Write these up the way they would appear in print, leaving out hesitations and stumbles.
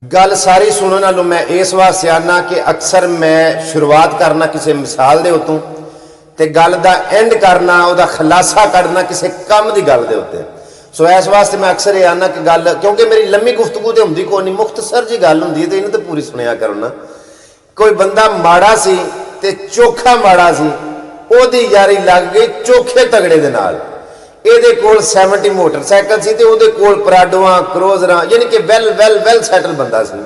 गल सारी सुनने नालों मैं इस वास्ते आना कि अक्सर मैं शुरुआत करना किसी मिसाल दे उत्तों ते गल दा एंड करना उहदा खुलासा कढ़ना किसी काम की गल दे उत्ते। सो इस वास्ते मैं अक्सर ये आना कि गल क्योंकि मेरी लम्मी गुफ्तगू तो होंदी कोई नहीं, मुख्तसर जी गल होंदी तो इन्हें तो पूरी सुनिया करना। कोई बंदा माड़ा सी ते चोखा माड़ा सी, ओदी यारी लग गई चोखे तगड़े दे नाल। ਇਹਦੇ ਕੋਲ 70 मोटरसाइकिल सी ते ਉਹਦੇ ਕੋਲ ਪਰਾਡੋਆਂ ਕਰੋਜ਼ਰਾਂ यानी कि ਵੈਲ ਸੈਟਲ ਬੰਦਾ ਸੀ।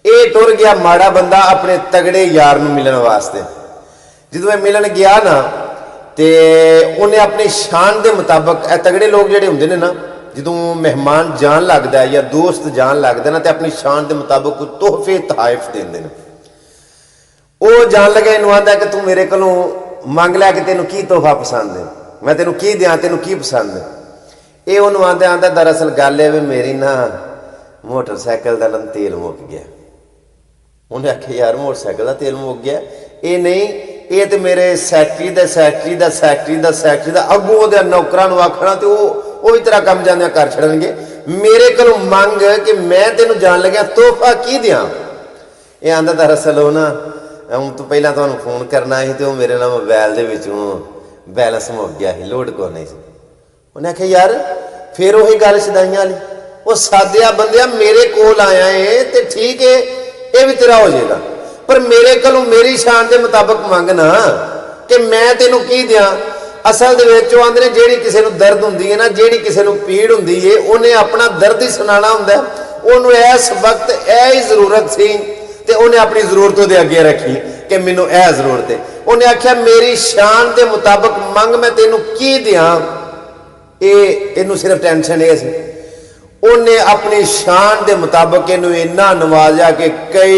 ਇਹ ਟੁਰ ਗਿਆ ਮਾੜਾ ਬੰਦਾ ਆਪਣੇ ਤਗੜੇ ਯਾਰ ਨੂੰ ਮਿਲਣ ਵਾਸਤੇ। ਜਦੋਂ ਇਹ ਮਿਲਣ ਗਿਆ ਨਾ ਤੇ ਉਹਨੇ ਆਪਣੀ ਸ਼ਾਨ ਦੇ ਮੁਤਾਬਕ ਇਹ ਤਗੜੇ ਲੋਕ ਜਿਹੜੇ ਹੁੰਦੇ ਨੇ ਨਾ, ਜਦੋਂ ਮਹਿਮਾਨ ਜਾਣ ਲੱਗਦਾ ਜਾਂ ਦੋਸਤ ਜਾਣ ਲੱਗਦਾ ਨਾ ਤੇ ਆਪਣੀ ਸ਼ਾਨ ਦੇ ਮੁਤਾਬਕ ਕੋਈ ਤੋਹਫੇ ਤਹਾਇਫ ਦਿੰਦੇ ਨੇ। ਉਹ ਜਾਣ ਲੱਗਾ ਇਹਨੂੰ ਆਂਦਾ ਕਿ ਤੂੰ ਮੇਰੇ ਕੋਲੋਂ ਮੰਗ ਲੈ ਕਿ ਤੈਨੂੰ ਕੀ ਤੋਹਫਾ ਪਸੰਦ ਹੈ, मैं तेन की दियाँ, तेन की पसंद है। ये उन्होंने आंदे आंदा दरअसल गल है भी मेरी ना मोटरसाइकिल का ना तेल मुक गया। उन्हें आख्या यार मोटरसाइकिल का तेल मुक गया, ये नहीं ये तो मेरे सैकटरी का अगों वो नौकरां आखना तो वो भी तेरा काम जाने कर छड़नगे। मेरे को मंग कि मैं तेन जान लग्या तोहफा की दियाँ। ये आंदा दरअसल वो ना हम तो पहला तो फोन करना ही तो मेरे ना मोबाइल के बैलेंस मुक गया ही, लोड को नहीं। उन्हें आख्या यार फिर वही गल शदाइयां वाली, वो सादिया बंदिया मेरे कोल आया है तो ठीक है ये भी तेरा हो जाएगा, पर मेरे को मेरी शान के मुताबिक मंगना कि मैं तेनों की दियाँ। असल दे आंदे ने जेड़ी किसी को दर्द होंदी है ना, जेड़ी किसी को पीड़ होंदी है उन्हें अपना दर्द ही सुनाना होंदा है। उन्होंने इस वक्त यह जरूरत सी ते उन्हें अपनी जरूरतों के अगे रखी कि मैनू यह जरूरत है। उन्हें आख्या मेरी शान के मुताबिक मंग मैं तेनू की दियाँ। ये सिर्फ टेंशन ये सी। उन्हें अपनी शान के मुताबिक इनू इन्ना नवाजा कि कई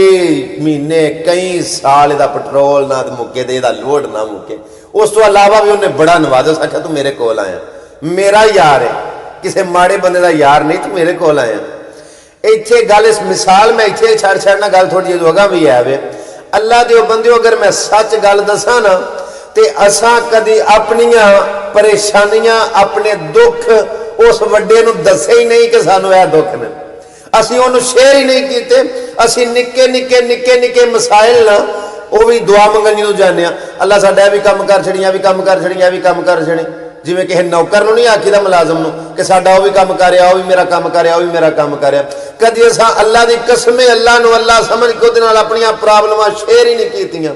महीने कई साल इहदा पेट्रोल ना मुके ते इहदा लोड ना मुके। उस तो अलावा भी उन्हें बड़ा नवाजा। आख्या तू मेरे कोल आया, मेरा यार है, किसी माड़े बंदे का यार नहीं, तू मेरे कोल आया। इत्थे गल इस मिसाल मैं इत्थे छड़ छड़ना गल थोड़ी जी अगा भी है वे। अल्लाह दे बंदियों अगर मैं सच गल दसा ना ते असा कदी अपनियां परेशानियां अपने दुख उस वड्डे नूं दसे ही नहीं कि सानू यह दुख ने, असी उन्होंने शेयर ही नहीं किए। असी निक्के निक्के निक्के निक्के मसाइल ना वो भी दुआ मंगनी तो जाने अल्लाह साडा भी कम कर छड़ी, भी कम कर छड़ी, भी कम कर छड़ी। जिमें किसी नौकर नहीं आखीदा मुलाजम कि साडा वो भी कम कर, वो भी मेरा कम कर, वो भी मेरा कम कर। कभी असा अल्लाह की कसमें अल्लाह नूं अल्लाह समझ के उहदे नाल अपनियां प्रॉब्लमां शेयर ही नहीं कीतियां,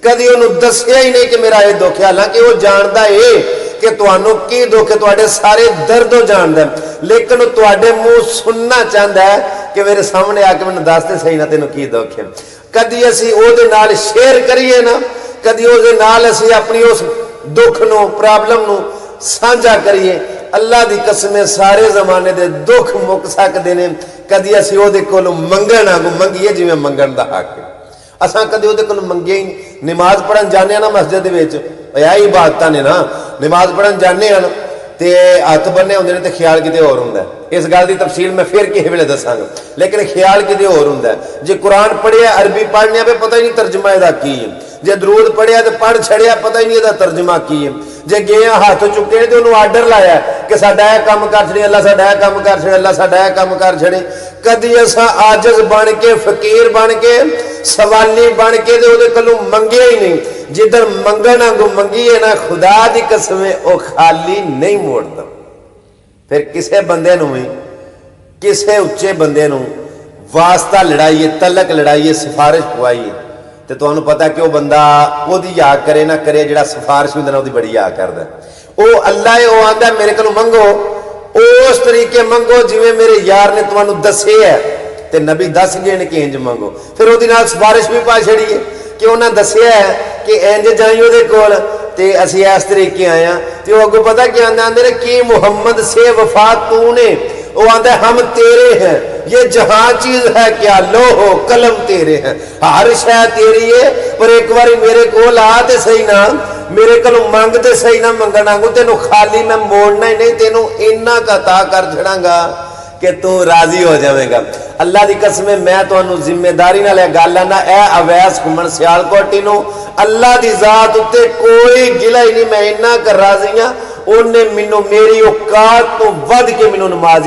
कभी उन्होंने दसिया ही नहीं कि मेरा ये दुख है। हालांकि वो जानता है कि तुहानूं की दुख है, तुहाडे सारे दर्दों जानता है, लेकिन तुहाडे मुंह सुनना चाहता है कि मेरे सामने आके मैनूं दस दे सही ना तैनूं की दुख है। कभी असीं उहदे नाल शेयर करिए ना, कभी उहदे नाल असीं अपनी उस दुख नूं प्रॉब्लम नूं साझा करिए। अल्लाह की कसमें सारे जमाने के दुख मुक सकते हैं। कभी असीं उहदे कोलों मंगण आगू मंगीए जिवें मंगण दा हक है। असां कभी उहदे कोलों मंगे ही नहीं। नमाज पढ़न जाने ना मस्जिद विच, यह इबादतां ने ना, नमाज पढ़न जाने तो हथ बन्ने होंदे ने ते ख्याल किते होर हुंदा है। इस गल की तफसील मैं फिर किसी वेले दसांगा, लेकिन ख्याल किते होर हुंदा है। जे कुरान पढ़िया अरबी पढ़ने पे पता ही नहीं तर्जमा इहदा की है, जे दरूद पढ़िया तो पढ़ छड़िया पता ही नहीं इहदा तर्जमा की है। जे गए हाथ चुके तो उन्होंने आर्डर लाया कि साडा यह काम कर छड़े, अल्लाह साडा यह काम कर छड़े, अल्लाह साडा यह काम कर छड़े। कदी असां आजिज़ बन के फकीर बन के सवाली बन के ते उहदे कोलों मंगिया ही नहीं। जिधर मंगण आगू मंगीए ना खुदा दी कसमें वो खाली नहीं मोड़ता। फिर किसी बंदे नूं भी किसी उच्चे बंदे नूं वास्ता लड़ाइए, तलक लड़ाइए, सिफारिश पवाइए तो तुहानूं पता कि वह बंदा ओहदी याद करे ना करे, जिहड़ा सिफारिश हुंदा ना ओहदी बड़ी याद करदा। वो अल्लाह है, वो आंदा मेरे कोलों मंगो उस तरीके मंगो जिवें मेरे यार ने तुहानूं दस्से है ते नबी दस गए ने कि इंज मंगो। फिर उहदे नाल सिफारिश भी पा छड़ीए कि उन्हें दस्सिया है कि इंज जाई उहदे कोल ते असीं इस तरीके आए हैं। तो अगों पता क्या आंदे ने कि मुहम्मद से वफा तूने, वो आंदा हम तेरे हैं, ये जहां चीज है क्या लो हो कलम तेरे हैं, हर शय तेरी है, पर एक बार मेरे को आ ते सही ना, मेरे को मंगते सही ना मंगण आंगू तेनों खाली मैं मोड़ना ही नहीं, तेनों इन्ना कता कर छड़ांगा कि तू राजी हो जाएगा। अल्लाह की कसमें मैं तुहानूं जिम्मेदारी नाल गल आना, ए अवैस घुमन सियालकोटी नूं अल्लाह की जात उत्ते कोई गिला ही नहीं। मैं इन्ना कर राजी हाँ, उन्हें मैनूं मेरी औकात तो वध के मैनूं नमाज